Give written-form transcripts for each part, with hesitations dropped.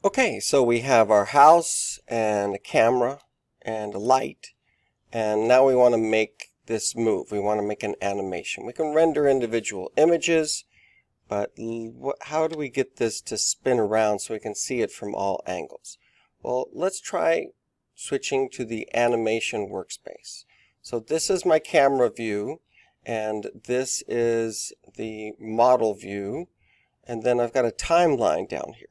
Okay, so we have our house and a camera and a light, and now we want to make this move. We want to make an animation. We can render individual images, but how do we get this to spin around so we can see it from all angles? Well, let's try switching to the animation workspace. So this is my camera view, and this is the model view, and then I've got a timeline down here.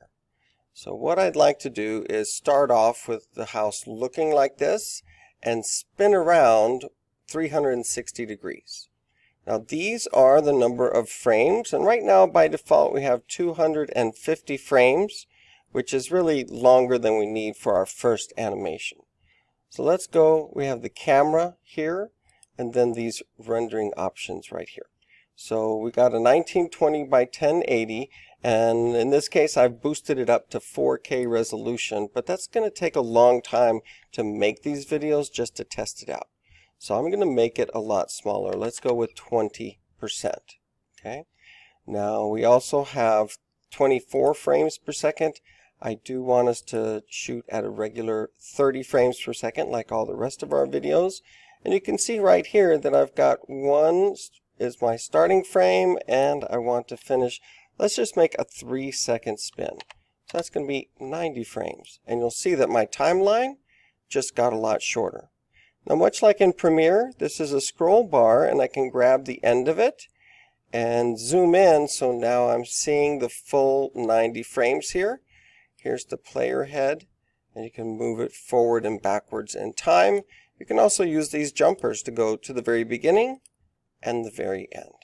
So what I'd like to do is start off with the house looking like this and spin around 360 degrees. Now these are the number of frames, and right now by default we have 250 frames, which is really longer than we need for our first animation. So let's go, we have the camera here and then these rendering options right here. So we got a 1920 by 1080, and in this case I've boosted it up to 4K resolution, but that's going to take a long time to make these videos just to test it out. So I'm going to make it a lot smaller. Let's go with 20%. Okay. Now we also have 24 frames per second. I do want us to shoot at a regular 30 frames per second like all the rest of our videos. And you can see right here that I've got one is my starting frame, and I want to finish. Let's just make a 3-second spin. So that's going to be 90 frames. And you'll see that my timeline just got a lot shorter. Now, much like in Premiere, this is a scroll bar, and I can grab the end of it and zoom in. So now I'm seeing the full 90 frames here. Here's the player head, and you can move it forward and backwards in time. You can also use these jumpers to go to the very beginning and the very end.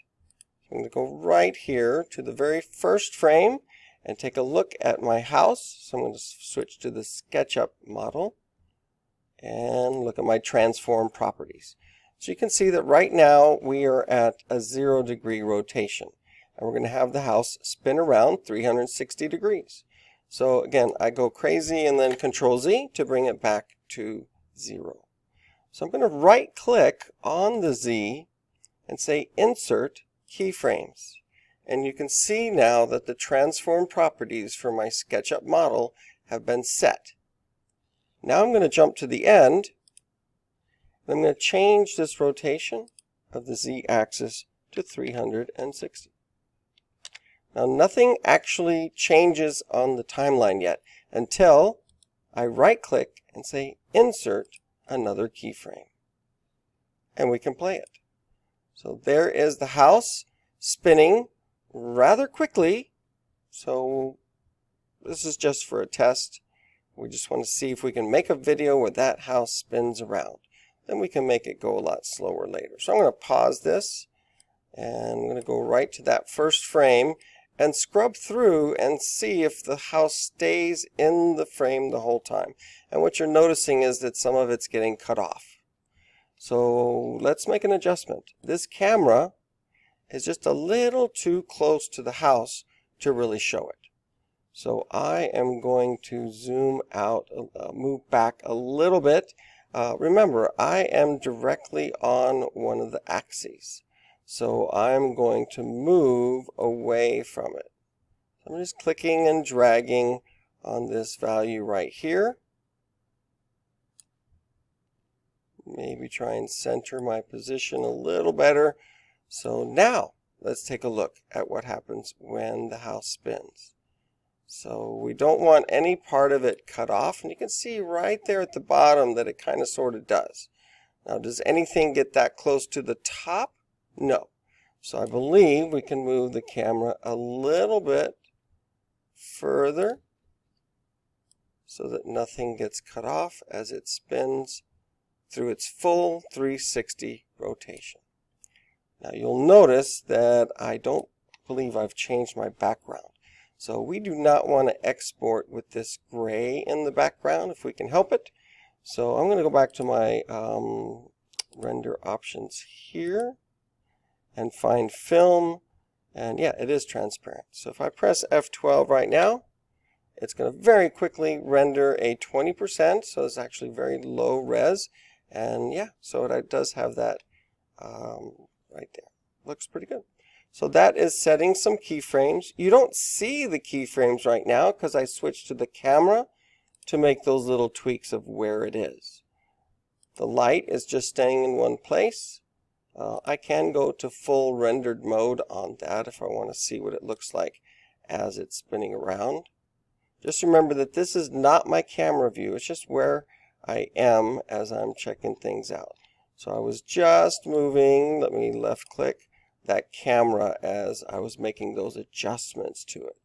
So I'm going to go right here to the very first frame and take a look at my house. So I'm going to switch to the SketchUp model and look at my transform properties. So you can see that right now we are at a 0-degree rotation, and we're going to have the house spin around 360 degrees. So again, I go crazy and then Control Z to bring it back to 0. So I'm going to right click on the Z and say Insert Keyframes. And you can see now that the transform properties for my SketchUp model have been set. Now I'm going to jump to the end, and I'm going to change this rotation of the Z-axis to 360. Now nothing actually changes on the timeline yet until I right click and say Insert another keyframe. And we can play it. So there is the house spinning rather quickly. So this is just for a test. We just want to see if we can make a video where that house spins around. Then we can make it go a lot slower later. So I'm going to pause this, and I'm going to go right to that first frame and scrub through and see if the house stays in the frame the whole time. And what you're noticing is that some of it's getting cut off. So let's make an adjustment. This camera is just a little too close to the house to really show it. So I am going to zoom out, move back a little bit. Remember, I am directly on one of the axes. So I'm going to move away from it. I'm just clicking and dragging on this value right here. Maybe try and center my position a little better. So now let's take a look at what happens when the house spins. So we don't want any part of it cut off, and you can see right there at the bottom that it kind of sort of does. Now, does anything get that close to the top? No. So I believe we can move the camera a little bit further so that nothing gets cut off as it spins through its full 360 rotation. Now you'll notice that I don't believe I've changed my background. So we do not want to export with this gray in the background if we can help it. So I'm going to go back to my render options here and find film, and yeah, it is transparent. So if I press F12 right now, it's going to very quickly render a 20%, so it's actually very low res, and yeah, so it does have that right there. Looks pretty good. So that is setting some keyframes. You don't see the keyframes right now because I switched to the camera to make those little tweaks of where it is. The light is just staying in one place. I can go to full rendered mode on that if I want to see what it looks like as it's spinning around. Just remember that this is not my camera view. It's just where I am as I'm checking things out. So I was just moving, let me left click, that camera as I was making those adjustments to it.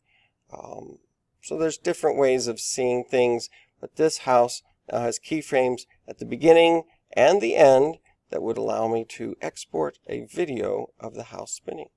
So there's different ways of seeing things, but this house now has keyframes at the beginning and the end that would allow me to export a video of the house spinning.